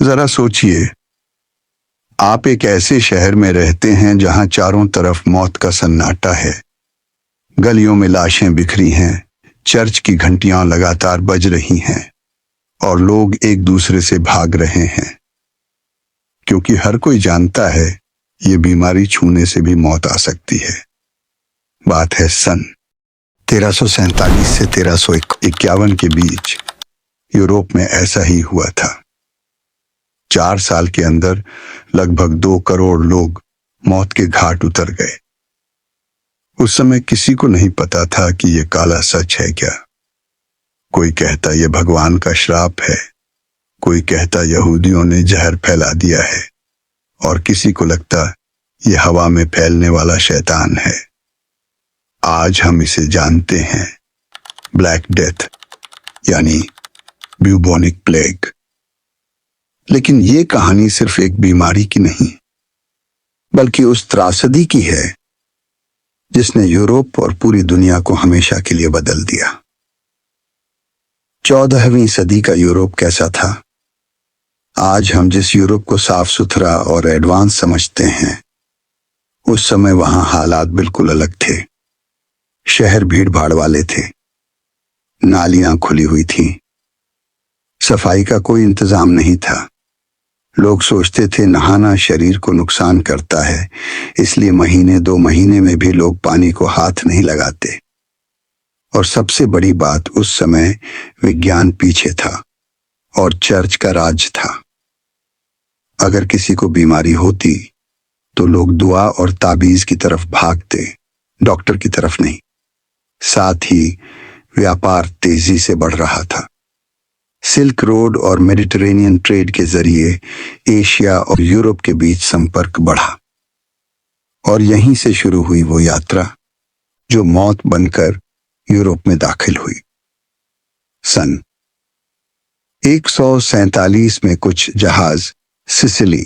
जरा सोचिए, आप एक ऐसे शहर में रहते हैं जहां चारों तरफ मौत का सन्नाटा है। गलियों में लाशें बिखरी हैं, चर्च की घंटियां लगातार बज रही हैं और लोग एक दूसरे से भाग रहे हैं, क्योंकि हर कोई जानता है ये बीमारी छूने से भी मौत आ सकती है। बात है सन 1347 से 1351 के बीच यूरोप में ऐसा ही हुआ था। 4 साल के अंदर लगभग 2 करोड़ लोग मौत के घाट उतर गए। उस समय किसी को नहीं पता था कि यह काला सच है क्या। कोई कहता यह भगवान का श्राप है, कोई कहता यहूदियों ने जहर फैला दिया है, और किसी को लगता यह हवा में फैलने वाला शैतान है। आज हम इसे जानते हैं, ब्लैक डेथ यानी ब्यूबोनिक प्लेग। लेकिन यह कहानी सिर्फ एक बीमारी की नहीं, बल्कि उस त्रासदी की है जिसने यूरोप और पूरी दुनिया को हमेशा के लिए बदल दिया। 14वीं सदी का यूरोप कैसा था? आज हम जिस यूरोप को साफ सुथरा और एडवांस समझते हैं, उस समय वहां हालात बिल्कुल अलग थे। शहर भीड़ भाड़ वाले थे, नालियां खुली हुई थीं, सफाई का कोई इंतजाम नहीं था। लोग सोचते थे नहाना शरीर को नुकसान करता है, इसलिए महीने 2 महीने में भी लोग पानी को हाथ नहीं लगाते। और सबसे बड़ी बात, उस समय विज्ञान पीछे था और चर्च का राज था। अगर किसी को बीमारी होती तो लोग दुआ और ताबीज की तरफ भागते, डॉक्टर की तरफ नहीं। साथ ही व्यापार तेजी से बढ़ रहा था। सिल्क रोड और मेडिटेरेनियन ट्रेड के जरिए एशिया और यूरोप के बीच संपर्क बढ़ा, और यहीं से शुरू हुई वो यात्रा जो मौत बनकर यूरोप में दाखिल हुई। सन 147 में कुछ जहाज सिसिली,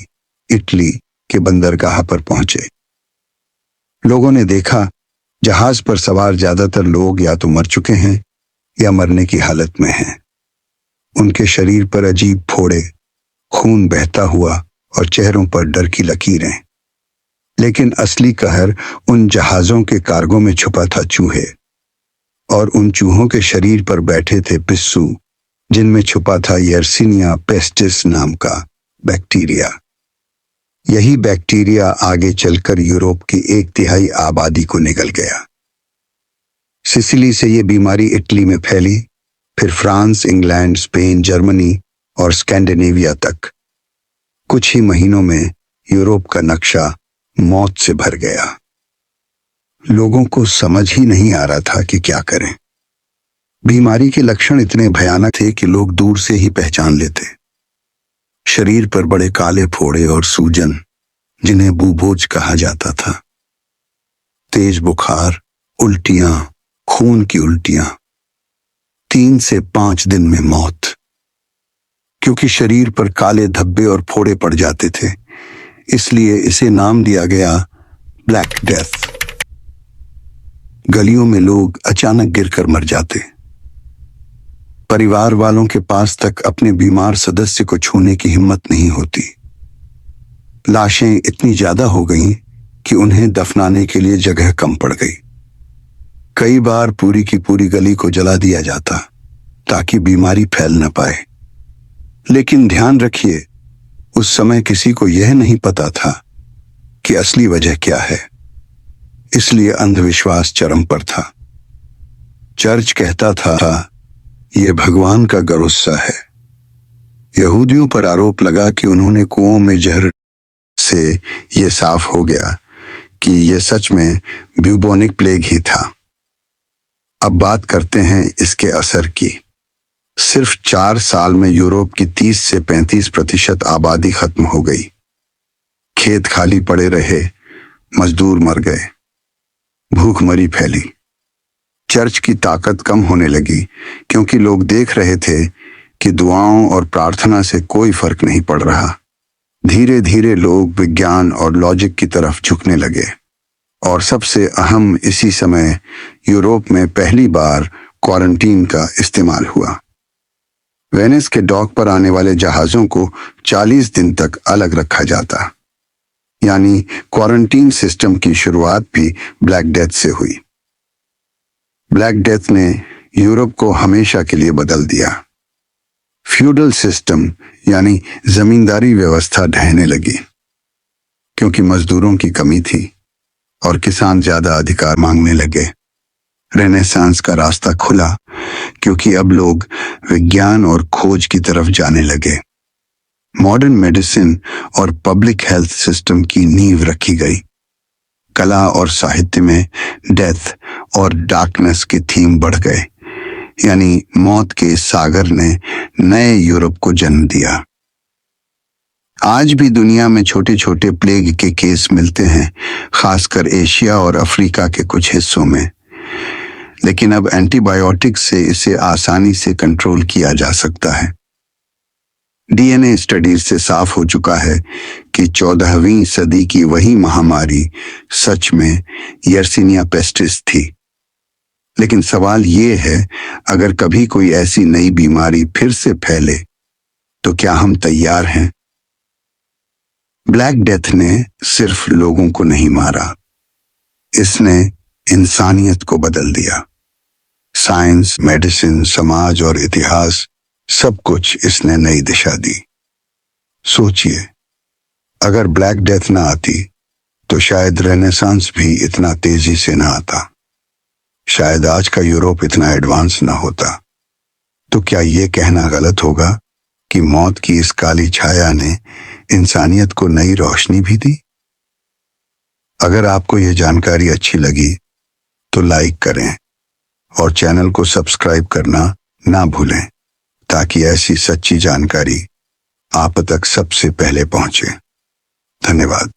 इटली के बंदरगाह पर पहुंचे। लोगों ने देखा जहाज पर सवार ज्यादातर लोग या तो मर चुके हैं या मरने की हालत में हैं। उनके शरीर पर अजीब फोड़े, खून बहता हुआ और चेहरों पर डर की लकीरें। लेकिन असली कहर उन जहाजों के कार्गो में छुपा था चूहे, और उन चूहों के शरीर पर बैठे थे पिस्सू, जिनमें छुपा था यर्सिनिया पेस्टिस नाम का बैक्टीरिया। यही बैक्टीरिया आगे चलकर यूरोप की 1/3 आबादी को निगल गया। सिसिली से यह बीमारी इटली में फैली, फिर फ्रांस, इंग्लैंड, स्पेन, जर्मनी और स्कैंडिनेविया तक। कुछ ही महीनों में यूरोप का नक्शा मौत से भर गया। लोगों को समझ ही नहीं आ रहा था कि क्या करें। बीमारी के लक्षण इतने भयानक थे कि लोग दूर से ही पहचान लेते। शरीर पर बड़े काले फोड़े और सूजन, जिन्हें बुबोज कहा जाता था। तेज बुखार, उल्टियां, खून की उल्टियां। 3 से 5 दिन में मौत। क्योंकि शरीर पर काले धब्बे और फोड़े पड़ जाते थे, इसलिए इसे नाम दिया गया ब्लैक डेथ। गलियों में लोग अचानक गिरकर मर जाते। परिवार वालों के पास तक अपने बीमार सदस्य को छूने की हिम्मत नहीं होती। लाशें इतनी ज्यादा हो गईं कि उन्हें दफनाने के लिए जगह कम पड़ गई। कई बार पूरी की पूरी गली को जला दिया जाता ताकि बीमारी फैल न पाए। लेकिन ध्यान रखिए, उस समय किसी को यह नहीं पता था कि असली वजह क्या है, इसलिए अंधविश्वास चरम पर था। चर्च कहता था यह भगवान का गुस्सा है। यहूदियों पर आरोप लगा कि उन्होंने कुओं में जहर से यह साफ हो गया कि यह सच में ब्यूबोनिक प्लेग ही था। अब बात करते हैं इसके असर की। सिर्फ 4 साल में यूरोप की 30 से 35% आबादी खत्म हो गई। खेत खाली पड़े रहे, मजदूर मर गए, भूखमरी फैली। चर्च की ताकत कम होने लगी, क्योंकि लोग देख रहे थे कि दुआओं और प्रार्थना से कोई फर्क नहीं पड़ रहा। धीरे धीरे लोग विज्ञान और लॉजिक की तरफ झुकने लगे, और सबसे अहम, इसी समय यूरोप में पहली बार क्वारंटीन का इस्तेमाल हुआ। वेनिस के डॉक पर आने वाले जहाजों को 40 दिन तक अलग रखा जाता। यानी क्वारंटीन सिस्टम की शुरुआत भी ब्लैक डेथ से हुई। ब्लैक डेथ ने यूरोप को हमेशा के लिए बदल दिया। फ्यूडल सिस्टम यानी जमींदारी व्यवस्था ढहने लगी, क्योंकि मजदूरों की कमी थी और किसान ज्यादा अधिकार मांगने लगे। रेनेसांस का रास्ता खुला, क्योंकि अब लोग विज्ञान और खोज की तरफ जाने लगे। मॉडर्न मेडिसिन और पब्लिक हेल्थ सिस्टम की नींव रखी गई। कला और साहित्य में डेथ और डार्कनेस के थीम बढ़ गए, यानी मौत के सागर ने नए यूरोप को जन्म दिया। आज भी दुनिया में छोटे छोटे प्लेग के केस मिलते हैं, खासकर एशिया और अफ्रीका के कुछ हिस्सों में। लेकिन अब एंटीबायोटिक्स से इसे आसानी से कंट्रोल किया जा सकता है। डीएनए स्टडीज से साफ हो चुका है कि 14वीं सदी की वही महामारी सच में यर्सिनिया पेस्टिस थी। लेकिन सवाल ये है, अगर कभी कोई ऐसी नई बीमारी फिर से फैले तो क्या हम तैयार हैं? ब्लैक डेथ ने सिर्फ लोगों को नहीं मारा, इसने इंसानियत को बदल दिया। साइंस, मेडिसिन, समाज और इतिहास, सब कुछ इसने नई दिशा दी। सोचिए, अगर ब्लैक डेथ ना आती तो शायद रेनेसांस भी इतना तेजी से ना आता, शायद आज का यूरोप इतना एडवांस ना होता। तो क्या ये कहना गलत होगा कि मौत की इस काली छाया ने इंसानियत को नई रोशनी भी दी? अगर आपको ये जानकारी अच्छी लगी तो लाइक करें और चैनल को सब्सक्राइब करना ना भूलें, ताकि ऐसी सच्ची जानकारी आप तक सबसे पहले पहुंचे। धन्यवाद।